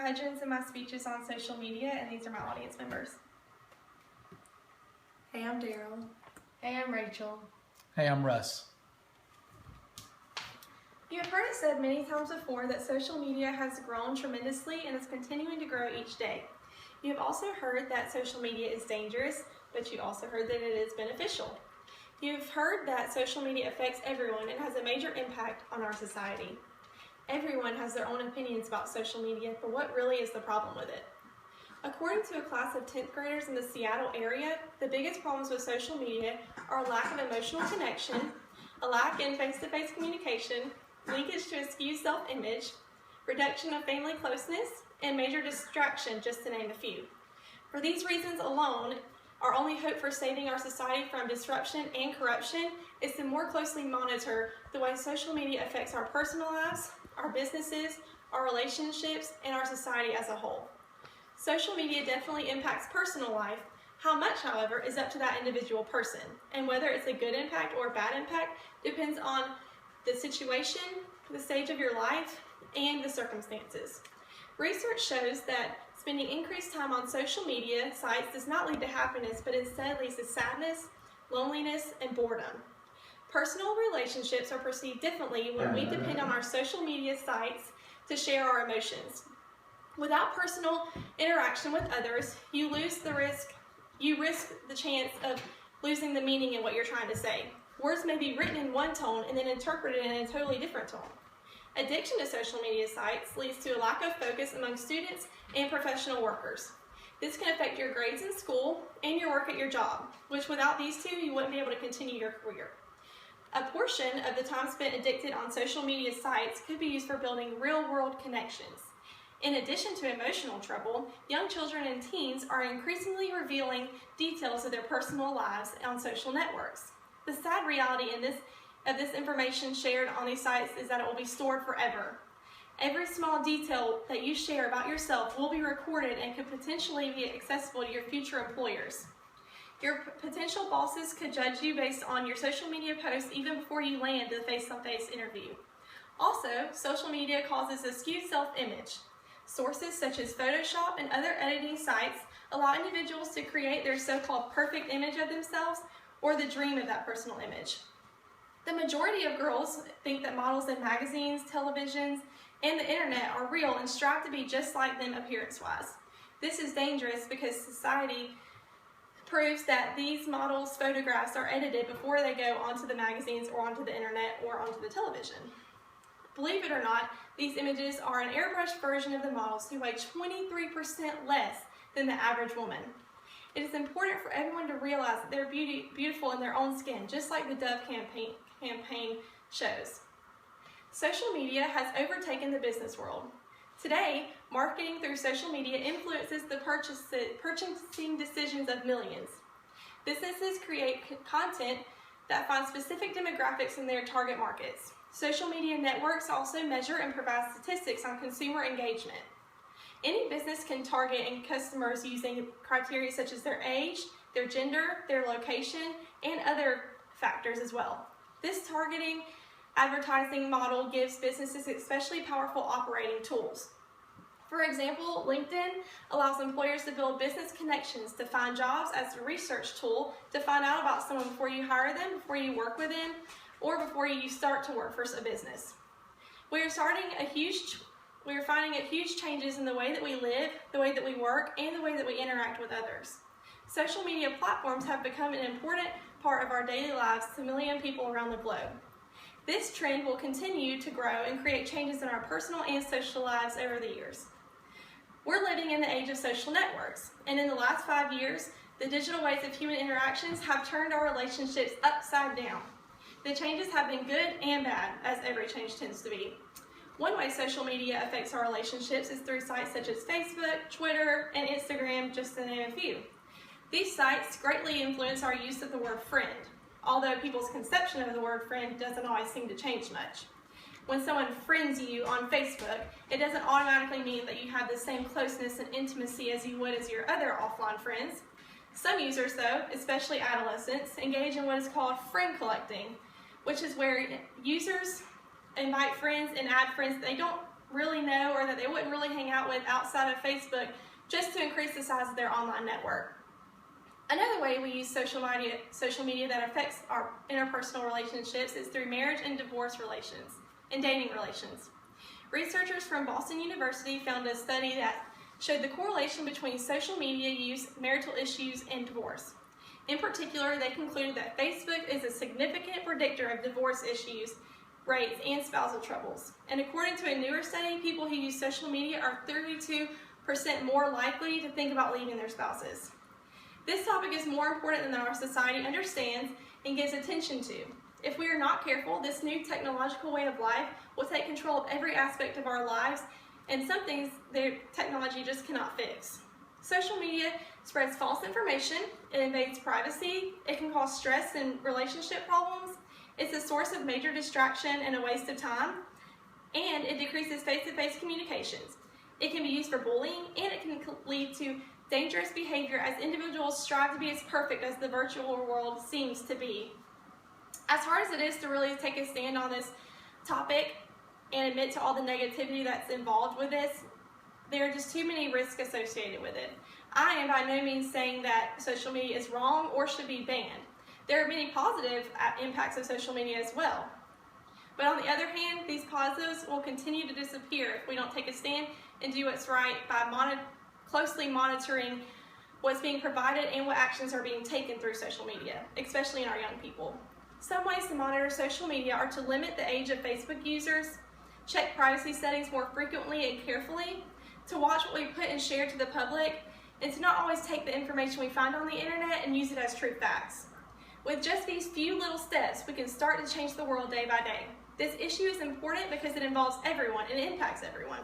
Hudgins and my speeches on social media, and these are my audience members. Hey, I'm Daryl. Hey, I'm Rachel. Hey, I'm Russ. You have heard it said many times before that social media has grown tremendously and is continuing to grow each day. You have also heard that social media is dangerous, but you also heard that it is beneficial. You've heard that social media affects everyone and has a major impact on our society. Everyone has their own opinions about social media, but what really is the problem with it? According to a class of 10th graders in the Seattle area, the biggest problems with social media are a lack of emotional connection, a lack in face-to-face communication, linkage to a skewed self-image, reduction of family closeness, and major distraction, just to name a few. For these reasons alone, our only hope for saving our society from disruption and corruption is to more closely monitor the way social media affects our personal lives, our businesses, our relationships, and our society as a whole. Social media definitely impacts personal life. How much, however, is up to that individual person, and whether it's a good impact or a bad impact depends on the situation, the stage of your life, and the circumstances. Research shows that spending increased time on social media sites does not lead to happiness, but instead leads to sadness, loneliness, and boredom. Personal relationships are perceived differently when we depend on our social media sites to share our emotions. Without personal interaction with others, you risk the chance of losing the meaning in what you're trying to say. Words may be written in one tone and then interpreted in a totally different tone. Addiction to social media sites leads to a lack of focus among students and professional workers. This can affect your grades in school and your work at your job, which without these two, you wouldn't be able to continue your career. A portion of the time spent addicted on social media sites could be used for building real-world connections. In addition to emotional trouble, young children and teens are increasingly revealing details of their personal lives on social networks. The sad reality of this information shared on these sites is that it will be stored forever. Every small detail that you share about yourself will be recorded and could potentially be accessible to your future employers. Your potential bosses could judge you based on your social media posts even before you land the face-to-face interview. Also, social media causes a skewed self-image. Sources such as Photoshop and other editing sites allow individuals to create their so-called perfect image of themselves or the dream of that personal image. The majority of girls think that models in magazines, televisions, and the internet are real and strive to be just like them appearance-wise. This is dangerous because society proves that these models' photographs are edited before they go onto the magazines or onto the internet or onto the television. Believe it or not, these images are an airbrushed version of the models who weigh 23% less than the average woman. It is important for everyone to realize that they're beautiful in their own skin, just like the Dove campaign shows. Social media has overtaken the business world. Today, marketing through social media influences the purchasing decisions of millions. Businesses create content that finds specific demographics in their target markets. Social media networks also measure and provide statistics on consumer engagement. Any business can target customers using criteria such as their age, their gender, their location, and other factors as well. This targeting advertising model gives businesses especially powerful operating tools. For example, LinkedIn allows employers to build business connections to find jobs as a research tool to find out about someone before you hire them, before you work with them, or before you start to work for a business. We are finding huge changes in the way that we live, the way that we work, and the way that we interact with others. Social media platforms have become an important part of our daily lives to millions of people around the globe. This trend will continue to grow and create changes in our personal and social lives over the years. We're living in the age of social networks, and in the last 5 years, the digital ways of human interactions have turned our relationships upside down. The changes have been good and bad, as every change tends to be. One way social media affects our relationships is through sites such as Facebook, Twitter, and Instagram, just to name a few. These sites greatly influence our use of the word friend, although people's conception of the word friend doesn't always seem to change much. When someone friends you on Facebook, it doesn't automatically mean that you have the same closeness and intimacy as you would as your other offline friends. Some users, though, especially adolescents, engage in what is called friend collecting, which is where users invite friends and add friends they don't really know or that they wouldn't really hang out with outside of Facebook just to increase the size of their online network. Another way we use social media that affects our interpersonal relationships is through marriage and divorce relations and dating relations. Researchers from Boston University found a study that showed the correlation between social media use, marital issues, and divorce. In particular, they concluded that Facebook is a significant predictor of divorce issues, rates, and spousal troubles. And according to a newer study, people who use social media are 32% more likely to think about leaving their spouses. This topic is more important than our society understands and gives attention to. If we are not careful, this new technological way of life will take control of every aspect of our lives, and some things the technology just cannot fix. Social media spreads false information, it invades privacy, it can cause stress and relationship problems, it's a source of major distraction and a waste of time, and it decreases face-to-face communications. It can be used for bullying, and it can lead to dangerous behavior as individuals strive to be as perfect as the virtual world seems to be. As hard as it is to really take a stand on this topic and admit to all the negativity that's involved with this, there are just too many risks associated with it. I am by no means saying that social media is wrong or should be banned. There are many positive impacts of social media as well. But on the other hand, these positives will continue to disappear if we don't take a stand and do what's right by closely monitoring what's being provided and what actions are being taken through social media, especially in our young people. Some ways to monitor social media are to limit the age of Facebook users, check privacy settings more frequently and carefully, to watch what we put and share to the public, and to not always take the information we find on the internet and use it as true facts. With just these few little steps, we can start to change the world day by day. This issue is important because it involves everyone and it impacts everyone.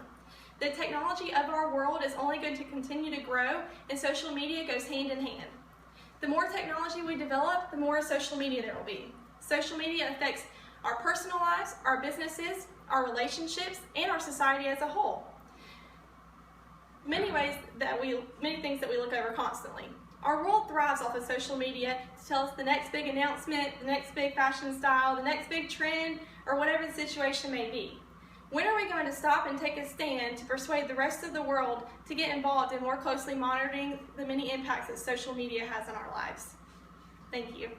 The technology of our world is only going to continue to grow, and social media goes hand in hand. The more technology we develop, the more social media there will be. Social media affects our personal lives, our businesses, our relationships, and our society as a whole. Many things that we look over constantly. Our world thrives off of social media to tell us the next big announcement, the next big fashion style, the next big trend, or whatever the situation may be. When are we going to stop and take a stand to persuade the rest of the world to get involved in more closely monitoring the many impacts that social media has on our lives? Thank you.